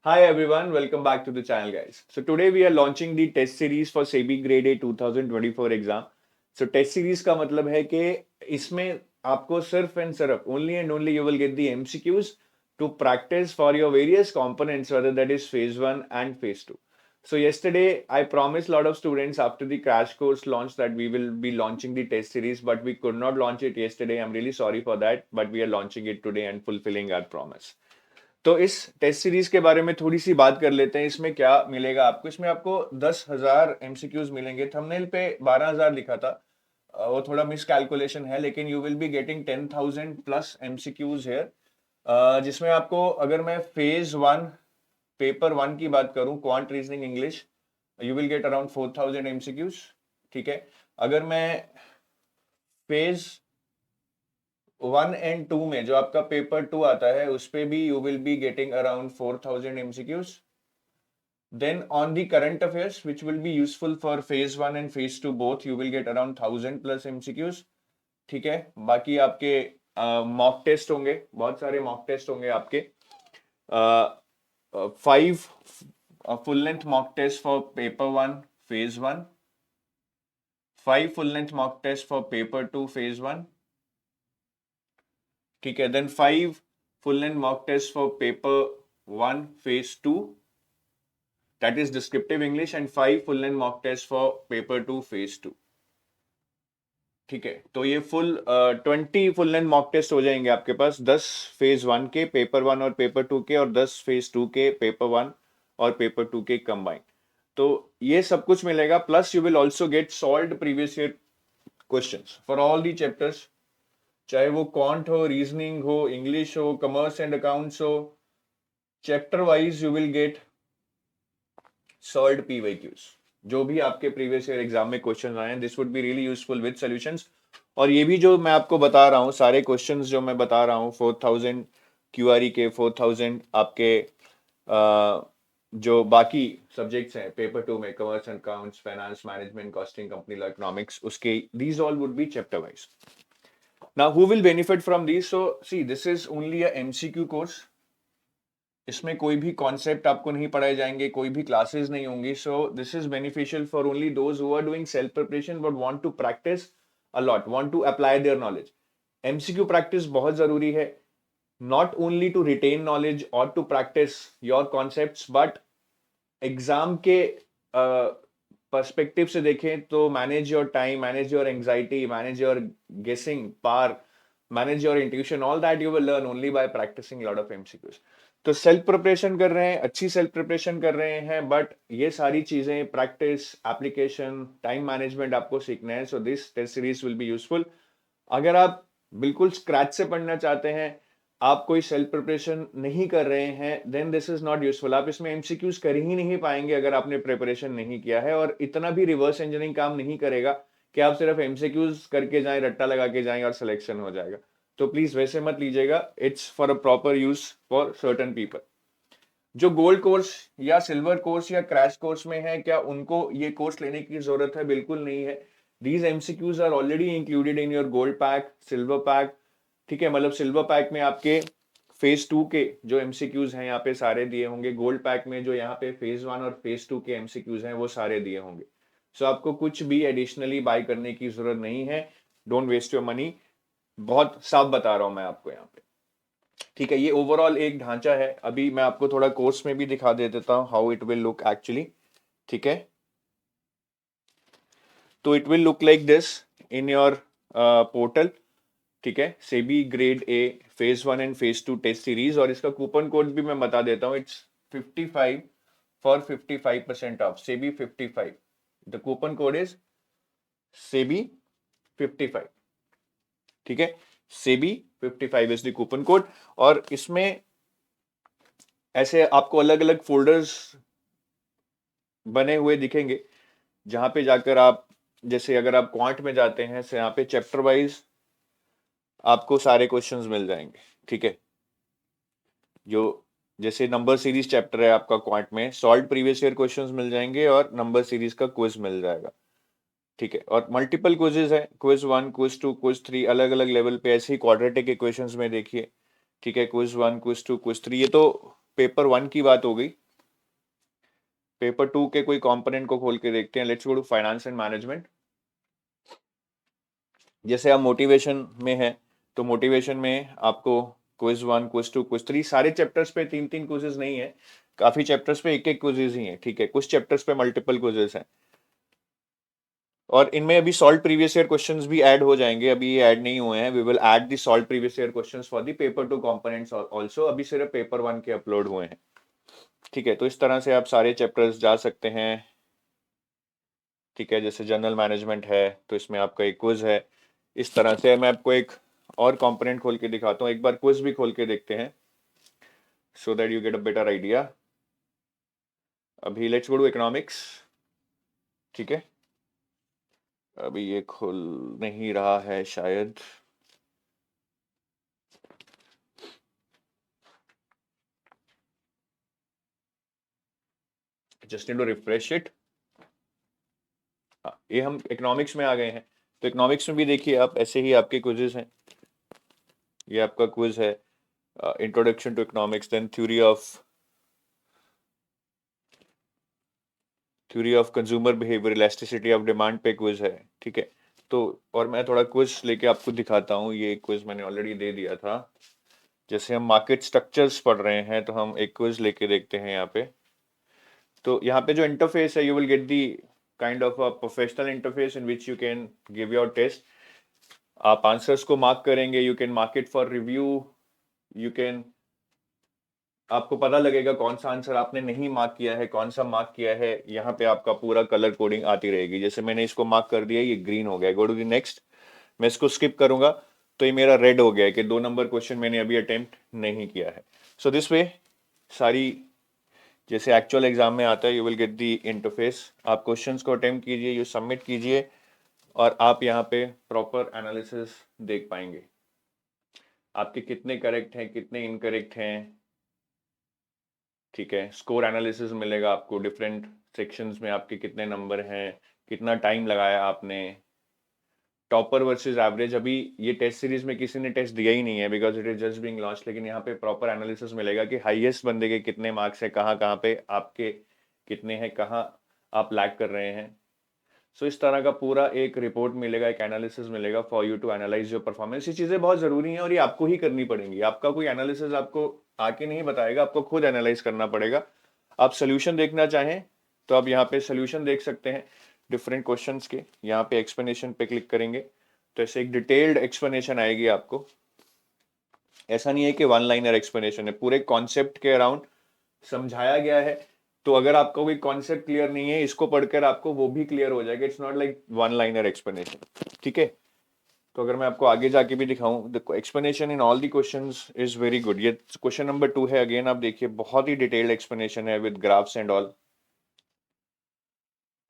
Hi everyone, welcome back to the channel guys. So today we are launching the test series for SEBI Grade A 2024 exam. So test series का मतलब है कि इसमें आपको सिर्फ and सिर्फ only you will get the MCQs to practice for your various components, whether that is phase 1 and phase 2. So yesterday I promised a lot of students after the crash course launch that we will be launching the test series, but we could not launch it yesterday. I'm really sorry for that, but we are launching it today and fulfilling our promise. तो इस test series के बारे में थोड़ी सी बात कर लेते हैं। इसमें क्या मिलेगा आपको? इसमें आपको 10,000 एमसीक्यूज मिलेंगे। थंबनेल पे 12,000 लिखा था, वो थोड़ा मिस कैलकुलेशन है, लेकिन you will be getting 10,000 plus MCQs here, जिसमें आपको, अगर मैं फेज 1 पेपर 1 की बात करूं, quant reasoning English, you will get around 4,000 MCQs. ठीक है, अगर मैं फेज 1 and 2 में जो आपका पेपर 2 आता है उस पे भी you will be getting around 4,000 MCQs. Then on the current affairs which will be useful for phase 1 and phase 2 both, you will get around 1,000 plus MCQs. ठीक है, बाकी आपके मॉक टेस्ट होंगे, बहुत सारे मॉक टेस्ट होंगे आपके। 5 full length mock test for paper 1 phase 1, 5 full length mock test for paper 2 phase 1। ठीक है, then 5 full length mock test for paper 1 phase 2, that is descriptive English, and 5 full length mock test for paper 2 phase 2। ठीक है, तो ये 20 full length mock test हो जाएंगे आपके पास, 10 phase 1 के पेपर 1 और पेपर 2 के, और 10 फेज 2 के पेपर 1 और पेपर 2 के कंबाइन। तो ये सब कुछ मिलेगा, plus you will also get solved previous year questions for all the chapters, चाहे वो क्वांट हो, रीजनिंग हो, इंग्लिश हो, कॉमर्स एंड अकाउंट्स हो। Chapter wise you will gate solved PYQs, जो भी आपके प्रीवियस ईयर एग्जाम में क्वेश्चन आए हैं, this would be really useful with solutions. और ये भी जो मैं आपको बता रहा हूँ, सारे क्वेश्चंस जो मैं बता रहा हूँ, 4,000 क्यूआरई के, 4,000 आपके जो बाकी सब्जेक्ट्स हैं पेपर 2 में, commerce and accounts, finance, management, costing, company law, economics, उसके these all would be chapter wise. Now who will benefit from this? So see, this is only a MCQ course. इसमें कोई भी concept आपको नहीं पढ़ाए जाएंगे, कोई भी क्लासेस नहीं होंगी। So this is beneficial for only those who are doing self preparation but want to practise a lot, want to apply their knowledge. MCQ practice बहुत जरूरी है, not only to retain knowledge और to practise your concepts, but exam के perspective से देखें तो manage your time, manage your anxiety, manage your guessing power, manage your intuition, all that you will learn only by practising lot of MCQs. तो self preparation कर रहे हैं, अच्छी self preparation कर रहे हैं, बट ये सारी चीजें, प्रैक्टिस, एप्लीकेशन, टाइम मैनेजमेंट आपको सीखना है। So this test series will be useful. अगर आप बिल्कुल स्क्रैच से पढ़ना चाहते हैं, आप कोई सेल्फ प्रिपरेशन नहीं कर रहे हैं, then this is not useful. आप इसमें एमसीक्यूज कर ही नहीं पाएंगे अगर आपने प्रिपरेशन नहीं किया है, और इतना भी रिवर्स इंजीनियरिंग काम नहीं करेगा कि आप सिर्फ एमसीक्यूज करके जाएं, रट्टा लगा के जाएं और सिलेक्शन हो जाएगा। तो प्लीज वैसे मत लीजिएगा, it's for a proper use for certain people. जो गोल्ड कोर्स या सिल्वर कोर्स या क्रैश कोर्स में है, क्या उनको ये कोर्स लेने की जरूरत है? बिल्कुल नहीं है। These MCQs are already included in your gold pack, silver pack. ठीक है, मतलब सिल्वर पैक में आपके फेज 2 के जो एमसीक्यूज हैं यहाँ पे सारे दिए होंगे, गोल्ड पैक में जो यहाँ पे फेज 1 और फेज 2 के एमसीक्यूज हैं वो सारे दिए होंगे। सो आपको कुछ भी एडिशनली बाय करने की जरूरत नहीं है। डोंट वेस्ट योर मनी, बहुत साफ बता रहा हूं मैं आपको यहाँ पे। ठीक है, ये ओवरऑल एक ढांचा है। अभी मैं आपको थोड़ा कोर्स में भी दिखा दे देता हूँ how it will look actually. ठीक है, तो it will look like this in your portal. ठीक है, SEBI grade A phase 1 and phase 2 test series, और इसका कूपन कोड भी मैं बता देता हूँ, it's 55 for 55% off, SEBI 55। The coupon code is SEBI 55। ठीक है, SEBI 55 is the coupon code. और इसमें ऐसे आपको अलग अलग फोल्डर्स बने हुए दिखेंगे, जहां पे जाकर आप, जैसे अगर आप क्वांट में जाते हैं, से यहाँ पे चैप्टर वाइज आपको सारे क्वेश्चंस मिल जाएंगे। ठीक है, जो जैसे नंबर सीरीज चैप्टर है आपका क्वांट में, सॉल्व प्रीवियस ईयर क्वेश्चंस मिल जाएंगे और नंबर सीरीज का क्विज मिल जाएगा। ठीक है, और मल्टीपल क्विजेज है, क्विज 1, क्विज 2, क्विज 3, अलग अलग लेवल पे। ऐसे ही क्वाड्रेटिक इक्वेशंस में देखिए। ठीक है, क्विज 1, क्विज 2, क्विज 3, ये तो पेपर 1 की बात हो गई। पेपर 2 के कोई कंपोनेंट को खोल के देखते हैं। Let's go to finance and management. जैसे आप मोटिवेशन में है तो मोटिवेशन में आपको क्विज 1, क्विज 2, क्विज 3 सारे चैप्टर्स पे 3-3 क्विजेस नहीं है, काफी चैप्टर्स पे एक क्विजेस ही है। ठीक है, कुछ चैप्टर्स पे मल्टीपल क्विजेस हैं और इनमें अभी सॉल्व प्रीवियस ईयर क्वेश्चंस भी ऐड हो जाएंगे। अभी ये ऐड नहीं हुए हैं। We will add the solve previous year questions for the paper 2 components also. अभी सिर्फ पेपर 1 के अपलोड हुए हैं। ठीक है, तो इस तरह से आप सारे चैप्टर्स जा सकते हैं। ठीक है, जैसे जनरल मैनेजमेंट है तो इसमें आपका एक क्विज है। इस तरह से मैं आपको एक और कंपोनेंट खोल के दिखाता हूँ। एक बार क्विज भी खोल के देखते हैं so that you get a better idea. अभी लेट्स गो टू इकोनॉमिक्स। ठीक है, अभी ये खुल नहीं रहा है शायद। Just need to refresh it. ये हम इकोनॉमिक्स में आ गए हैं। तो इकोनॉमिक्स में भी देखिए आप, ऐसे ही आपके क्विजेस हैं। ये आपका क्विज है introduction to economics, then theory of consumer behaviour, elasticity of demand पे क्विज है। ठीक है, तो और मैं थोड़ा क्विज लेके आपको दिखाता हूँ। ये क्विज मैंने ऑलरेडी दे दिया था। जैसे हम मार्केट स्ट्रक्चर्स पढ़ रहे हैं तो हम एक क्विज लेके देखते हैं यहाँ पे। तो यहाँ पे जो इंटरफेस है, you will get the kind of a professional interface in which you can give your test. आप आंसर्स को मार्क करेंगे, you can mark it for review, you can, आपको पता लगेगा कौन सा आंसर आपने नहीं मार्क किया है, कौन सा मार्क किया है। यहाँ पे आपका पूरा कलर कोडिंग आती रहेगी। जैसे मैंने इसको मार्क कर दिया, ये ग्रीन हो गया, गो टू द नेक्स्ट। मैं इसको स्किप करूंगा तो ये मेरा रेड हो गया है कि 2 नंबर क्वेश्चन मैंने अभी अटेम्प्ट नहीं किया है। सो दिस वे सारी, जैसे एक्चुअल एग्जाम में आता है, you will get the interface. आप क्वेश्चंस को अटेम्प्ट कीजिए, यू सबमिट कीजिए और आप यहाँ पे प्रॉपर एनालिसिस देख पाएंगे। आपके कितने करेक्ट हैं, कितने इनकरेक्ट हैं। ठीक है, स्कोर एनालिसिस मिलेगा आपको, डिफरेंट सेक्शंस में आपके कितने नंबर हैं, कितना टाइम लगाया आपने, टॉपर वर्सेस एवरेज। अभी ये टेस्ट सीरीज में किसी ने टेस्ट दिया ही नहीं है because it is just being launch, लेकिन यहाँ पे प्रॉपर एनालिसिस मिलेगा कि हाईएस्ट बंदे के कितने मार्क्स है, कहाँ कहाँ पे आपके कितने हैं, कहाँ आप लैग कर रहे हैं। सो इस तरह का पूरा एक रिपोर्ट मिलेगा, एक एनालिसिस मिलेगा for you to analyse your performance. ये चीजें बहुत जरूरी हैं और ये आपको ही करनी पड़ेंगी। आपका कोई एनालिसिस आपको आके नहीं बताएगा, आपको खुद एनालाइज करना पड़ेगा। आप सोल्यूशन देखना चाहें तो आप यहाँ पे सोल्यूशन देख सकते हैं डिफरेंट क्वेश्चंस के। यहाँ पे एक्सप्लेनेशन पे क्लिक करेंगे तो ऐसे एक डिटेल्ड एक्सप्लेनेशन आएगी आपको। ऐसा नहीं है कि वन लाइनर एक्सप्लेनेशन है, पूरे कॉन्सेप्ट के अराउंड समझाया गया है। तो अगर आपका कोई कॉन्सेप्ट क्लियर नहीं है, इसको पढ़कर आपको वो भी क्लियर हो जाएगा। It's not like one liner explanation. ठीक है, तो अगर मैं आपको आगे जाके भी दिखाऊं, the explanation in all the questions is very good. ये क्वेश्चन नंबर 2 है, अगेन आप देखिए बहुत ही डिटेल्ड एक्सप्लेनेशन है विद ग्राफ्स एंड ऑल।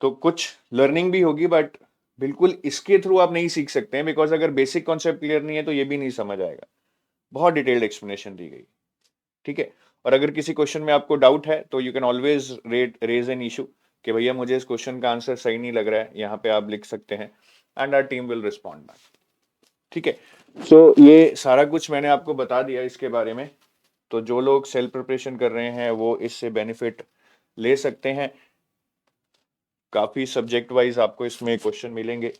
तो कुछ लर्निंग भी होगी बट बिल्कुल इसके थ्रू आप नहीं सीख सकते हैं, बिकॉज अगर बेसिक कॉन्सेप्ट क्लियर नहीं है तो ये भी नहीं समझ आएगा। बहुत डिटेल्ड एक्सप्लेनेशन दी गई। ठीक है, और अगर किसी क्वेश्चन में आपको डाउट है तो you can always raise an issue कि भैया मुझे इस क्वेश्चन का आंसर सही नहीं लग रहा है, यहाँ पे आप लिख सकते हैं and our team will respond back. ठीक है, सो ये सारा कुछ मैंने आपको बता दिया इसके बारे में। तो जो लोग सेल्फ प्रिपरेशन कर रहे हैं वो इससे बेनिफिट ले सकते हैं। काफी सब्जेक्ट वाइज आपको इसमें क्वेश्चन मिलेंगे।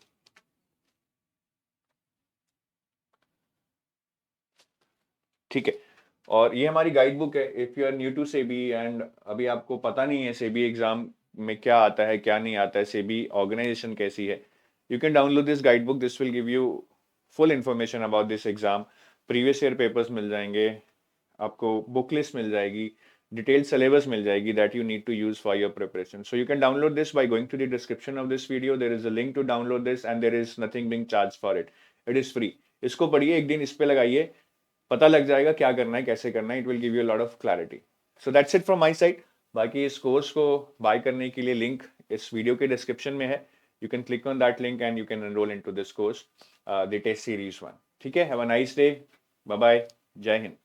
ठीक है, और ये हमारी गाइड बुक है। If you are new to SEBI and अभी आपको पता नहीं है सेबी एग्जाम में क्या आता है क्या नहीं आता है, सेबी ऑर्गेनाइजेशन कैसी है, you can download this guide book. This will give you full information about this exam. Previous year papers मिल जाएंगे आपको, बुक लिस्ट मिल जाएगी, डिटेल्ड सिलेबस मिल जाएगी that you need to use for your preparation. So you can download this by going to the description of this video. There is a link to download this and there is nothing being charge for it. It is free. इसको पढ़िए, एक दिन इस पे लगाइए, पता लग जाएगा क्या करना है, कैसे करना है। It will give you a lot of clarity. So that's it from my side. बाकी इस कोर्स को बाय करने के लिए लिंक इस वीडियो के डिस्क्रिप्शन में है। You can click on that link and you can enrol into this course, the test series 1। ठीक है, have a nice day, bye bye, जय हिंद।